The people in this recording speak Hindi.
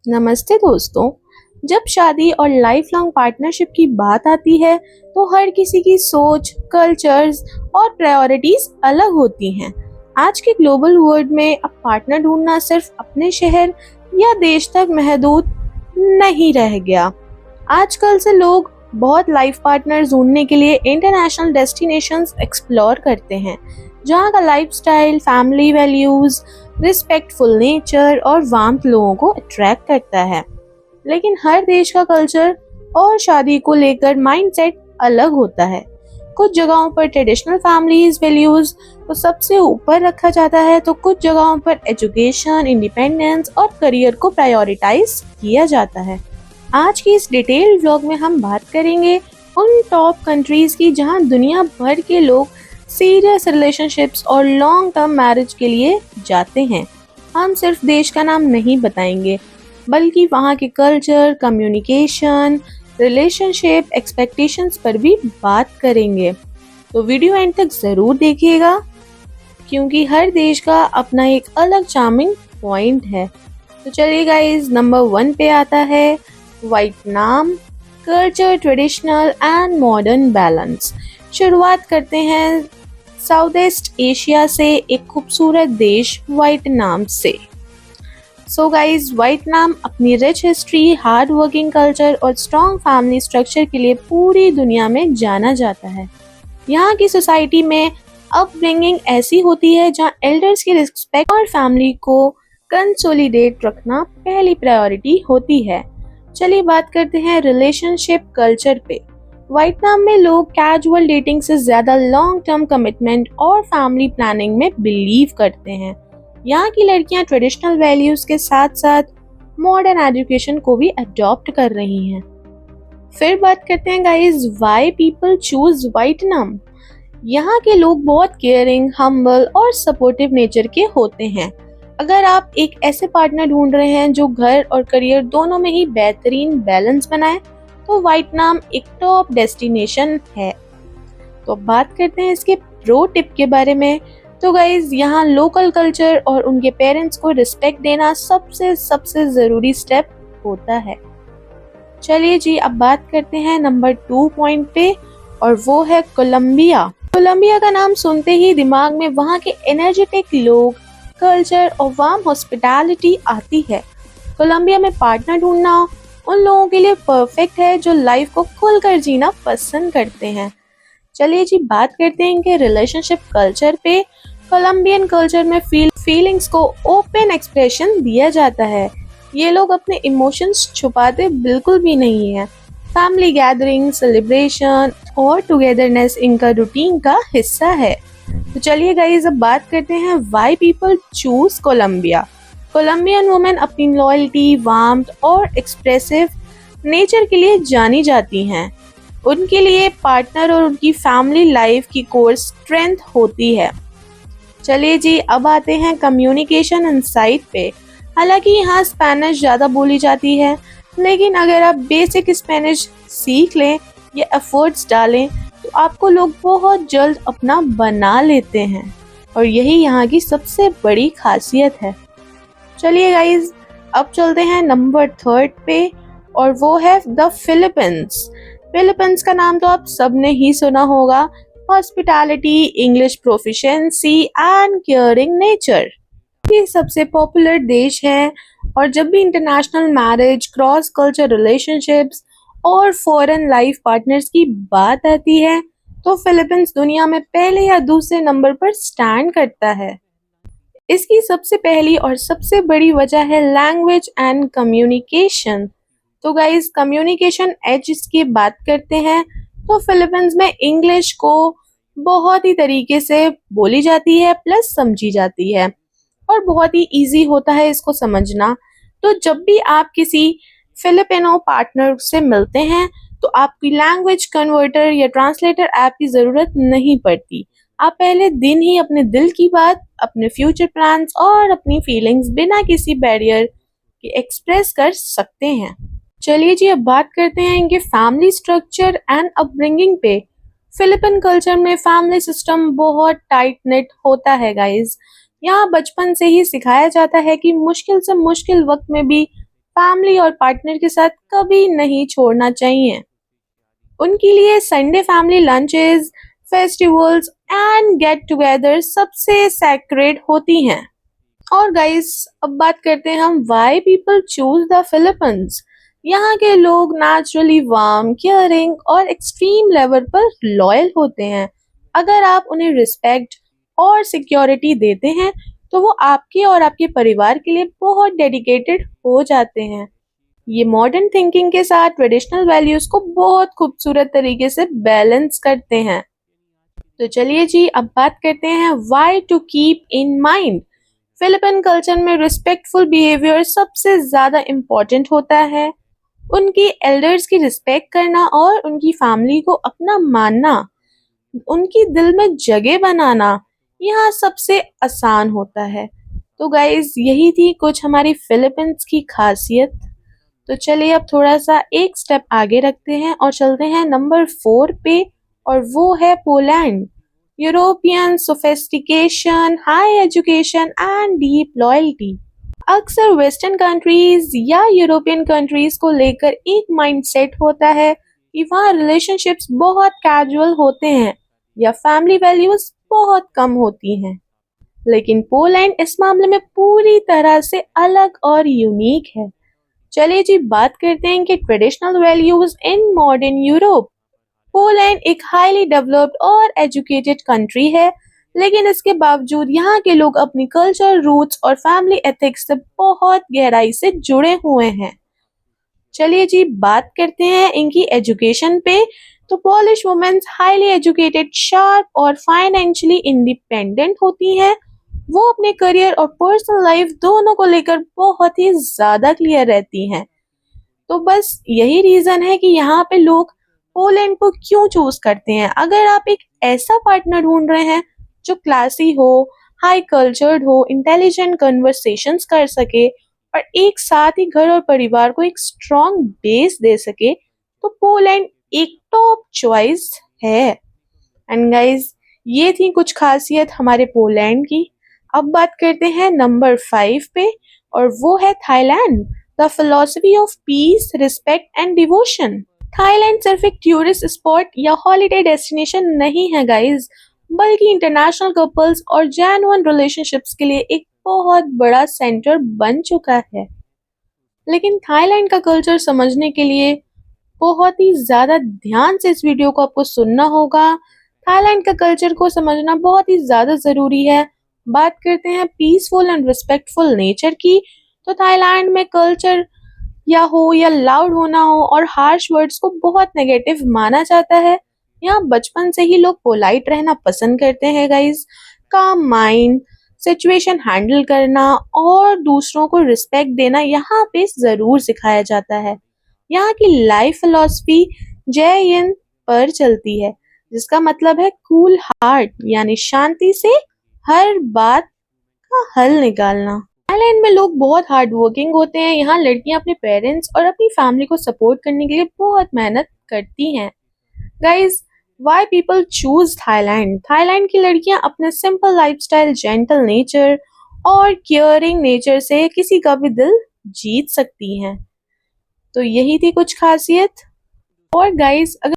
नमस्ते दोस्तों। जब शादी और लाइफ लॉन्ग पार्टनरशिप की बात आती है तो हर किसी की सोच, कल्चर्स और प्रायोरिटीज अलग होती हैं। आज के ग्लोबल वर्ल्ड में अब पार्टनर ढूंढना सिर्फ अपने शहर या देश तक महदूद नहीं रह गया। आजकल से लोग बहुत लाइफ पार्टनर ढूंढने के लिए इंटरनेशनल डेस्टिनेशंस एक्सप्लोर करते हैं, जहाँ का lifestyle, family values, respectful nature और वार्मथ लोगों को अट्रैक्ट करता है। लेकिन हर देश का कल्चर और शादी को लेकर माइंडसेट अलग होता है। कुछ जगहों पर ट्रेडिशनल फैमिलीज वैल्यूज को सबसे ऊपर रखा जाता है, तो कुछ जगहों पर एजुकेशन, इंडिपेंडेंस और करियर को प्रायोरिटाइज किया जाता है। आज की इस डिटेल्ड व्लॉग में हम बात करेंगे उन टॉप कंट्रीज की जहां दुनिया भर के लोग सीरियस रिलेशनशिप्स और लॉन्ग टर्म मैरिज के लिए जाते हैं। हम सिर्फ देश का नाम नहीं बताएंगे, बल्कि वहाँ के कल्चर, कम्युनिकेशन, रिलेशनशिप, एक्सपेक्टेशंस पर भी बात करेंगे। तो वीडियो एंड तक ज़रूर देखिएगा, क्योंकि हर देश का अपना एक अलग चार्मिंग पॉइंट है। तो चलिए गाइस, नंबर 1 पे आता है Vietnam. Culture, traditional and modern balance. शुरुआत करते हैं साउथ ईस्ट एशिया से एक खूबसूरत देश वियतनाम से। सो गाइज, वियतनाम अपनी rich history, hard working culture और स्ट्रॉन्ग फैमिली स्ट्रक्चर के लिए पूरी दुनिया में जाना जाता है। यहाँ की सोसाइटी में अपब्रिंगिंग ऐसी होती है जहाँ एल्डर्स की रिस्पेक्ट और फैमिली को कंसोलिडेट रखना पहली प्रायोरिटी होती है। चलिए बात करते हैं रिलेशनशिप कल्चर पे। वियतनाम में लोग कैजुअल डेटिंग से ज्यादा लॉन्ग टर्म कमिटमेंट और फैमिली प्लानिंग में बिलीव करते हैं। यहाँ की लड़कियां ट्रेडिशनल वैल्यूज के साथ साथ मॉडर्न एजुकेशन को भी अडॉप्ट कर रही हैं। फिर बात करते हैं guys, why people choose Vietnam. यहाँ के लोग बहुत केयरिंग, हम्बल और सपोर्टिव नेचर के होते हैं। अगर आप एक ऐसे पार्टनर ढूंढ रहे हैं जो घर और करियर दोनों में ही बेहतरीन बैलेंस बनाए, तो वियतनाम एक टॉप डेस्टिनेशन है। तो अब बात करते हैं इसके प्रो टिप के बारे में। तो गाइज, यहाँ लोकल कल्चर और उनके पेरेंट्स को रिस्पेक्ट देना सबसे ज़रूरी स्टेप होता है। चलिए जी, अब बात करते हैं नंबर 2 पॉइंट पे, और वो है कोलंबिया। कोलंबिया का नाम सुनते ही दिमाग में वहाँ के एनर्जेटिक लोग, कल्चर और वार्म हॉस्पिटैलिटी आती है। कोलंबिया में पार्टनर ढूंढना उन लोगों के लिए परफेक्ट है जो लाइफ को खुलकर जीना पसंद करते हैं। चलिए जी, बात करते हैं इनके रिलेशनशिप कल्चर पे। कोलंबियन कल्चर में फीलिंग्स को ओपन एक्सप्रेशन दिया जाता है। ये लोग अपने इमोशंस छुपाते बिल्कुल भी नहीं है। फैमिली गैदरिंग, सेलिब्रेशन और टुगेदरनेस इनका रूटीन का हिस्सा है। तो चलिए गाइस, अब बात करते हैं why people choose Colombia. Colombian women अपनी लॉयल्टी, वार्मथ और एक्सप्रेसिव नेचर के लिए जानी जाती हैं। उनके लिए पार्टनर और उनकी फैमिली लाइफ की कोर स्ट्रेंथ होती है। चलिए जी, अब आते हैं कम्युनिकेशन इनसाइट पे। हालांकि यहाँ स्पेनिश ज़्यादा बोली जाती है, लेकिन अगर आप बेसिक स्पेनिश सीख लें या एफर्ट्स डालें तो आपको लोग बहुत जल्द अपना बना लेते हैं, और यही यहाँ की सबसे बड़ी खासियत है। चलिए गाइज, अब चलते हैं नंबर 3 पे, और वो है द फिलीपींस। फिलीपींस का नाम तो आप सबने ही सुना होगा। Hospitality, English proficiency and caring nature, ये सबसे पॉपुलर देश है। और जब भी international marriage, cross culture relationships और फॉरेन लाइफ पार्टनर्स की बात आती है, तो फिलीपींस दुनिया में पहले या दूसरे नंबर पर स्टैंड करता है। इसकी सबसे पहली और सबसे बड़ी वजह है लैंग्वेज एंड कम्युनिकेशन। तो गाइस, कम्युनिकेशन एज की बात करते हैं तो फिलीपींस में इंग्लिश को बहुत ही तरीके से बोली जाती है, प्लस समझी जाती है, और बहुत ही इजी होता है इसको समझना। तो जब भी आप किसी फिलिपिनो पार्टनर से मिलते हैं तो आपकी लैंग्वेज कन्वर्टर या ट्रांसलेटर ऐप की ज़रूरत नहीं पड़ती। आप पहले दिन ही अपने दिल की बात, अपने फ्यूचर प्लान्स और अपनी फीलिंग्स बिना किसी बैरियर के एक्सप्रेस कर सकते हैं। चलिए जी, अब बात करते हैं इनके फैमिली स्ट्रक्चर एंड अपब्रिंगिंग पे। फिलिपिन कल्चर में फैमिली सिस्टम बहुत टाइट नेट होता है गाइज। यहाँ बचपन से ही सिखाया जाता है कि मुश्किल से मुश्किल वक्त में भी फैमिली और पार्टनर के साथ कभी नहीं छोड़ना चाहिए। उनके लिए Sunday family lunches, festivals and get together सबसे सैक्रेड होती हैं। और गाइस, अब बात करते हैं हम why people choose the Philippines. यहाँ के लोग नेचुरली वार्म, केयरिंग और एक्सट्रीम लेवल पर लॉयल होते हैं। अगर आप उन्हें रिस्पेक्ट और सिक्योरिटी देते हैं तो वो आपके और आपके परिवार के लिए बहुत डेडिकेटेड हो जाते हैं। ये मॉडर्न थिंकिंग के साथ ट्रेडिशनल वैल्यूज को बहुत खूबसूरत तरीके से बैलेंस करते हैं। तो चलिए जी, अब बात करते हैं why to keep in mind. Philippine culture में रिस्पेक्टफुल बिहेवियर सबसे ज्यादा इम्पोर्टेंट होता है। उनके एल्डर्स की रिस्पेक्ट करना और उनकी फैमिली को अपना मानना, उनकी दिल में जगह बनाना यहाँ सबसे आसान होता है। तो गाइज, यही थी कुछ हमारी फिलीपींस की खासियत। तो चलिए अब थोड़ा सा एक स्टेप आगे रखते हैं और चलते हैं नंबर 4 पे, और वो है Poland. European sophistication, high education and deep loyalty. अक्सर वेस्टर्न कंट्रीज या यूरोपियन कंट्रीज को लेकर एक माइंडसेट होता है कि वहाँ रिलेशनशिप्स बहुत कैजुअल होते हैं या फैमिली वैल्यूज बहुत कम होती हैं। लेकिन पोलैंड इस मामले में पूरी तरह से अलग और यूनिक है। चलिए जी, बात करते हैं कि traditional values in modern Europe. Poland एक हाईली डेवलप्ड और एजुकेटेड कंट्री है, लेकिन इसके बावजूद यहाँ के लोग अपनी कल्चर, रूट्स और फैमिली एथिक्स से बहुत गहराई से जुड़े हुए हैं। चलिए जी, बात करते हैं इनकी एजुकेशन पे। तो Polish womens highly educated, sharp और फाइनेंशियली इंडिपेंडेंट होती हैं। वो अपने करियर और पर्सनल लाइफ दोनों को लेकर बहुत ही ज्यादा क्लियर रहती हैं। तो बस यही रीजन है कि यहाँ पे लोग पोलैंड को क्यों चूज करते हैं। अगर आप एक ऐसा पार्टनर ढूंढ रहे हैं जो क्लासी हो, हाई कल्चर्ड हो, इंटेलिजेंट कन्वर्सेशंस कर सके और एक साथ ही घर और परिवार को एक स्ट्रॉन्ग बेस दे सके, तो पोलैंड एक टॉप चॉइस है। एंड गाइज, ये थी कुछ खासियत हमारे पोलैंड की। अब बात करते हैं नंबर 5 पे, और वो है Thailand. The philosophy of peace, respect and devotion. Thailand सिर्फ एक टूरिस्ट स्पॉट या हॉलिडे डेस्टिनेशन नहीं है गाइज, बल्कि इंटरनेशनल कपल्स और जेन्युइन रिलेशनशिप्स के लिए एक बहुत बड़ा सेंटर बन चुका है। लेकिन थाईलैंड का कल्चर समझने के लिए बहुत ही ज्यादा ध्यान से इस वीडियो को आपको सुनना होगा। थाईलैंड का कल्चर को समझना बहुत ही ज्यादा जरूरी है। बात करते हैं पीसफुल एंड रिस्पेक्टफुल नेचर की। तो थाईलैंड में कल्चर या लाउड होना हो और हार्श वर्ड्स को बहुत नेगेटिव माना जाता है। यहाँ बचपन से ही लोग पोलाइट रहना पसंद करते हैं गाइज। काम माइंड, सिचुएशन हैंडल करना और दूसरों को रिस्पेक्ट देना यहाँ पे जरूर सिखाया जाता है। यहाँ की लाइफ फिलॉसफी जय हिंद पर चलती है, जिसका मतलब है कूल हार्ट, यानी शांति से हर बात का हल निकालना। थाईलैंड में लोग बहुत हार्ड वर्किंग होते हैं। यहाँ लड़कियां अपने पेरेंट्स और अपनी फैमिली को सपोर्ट करने के लिए बहुत मेहनत करती हैं। Guys, why people choose Thailand. Thailand की लड़कियां अपने सिंपल लाइफस्टाइल, जेंटल नेचर और केयरिंग नेचर से किसी का भी दिल जीत सकती हैं। तो यही थी कुछ खासियत। और गाइज, अगर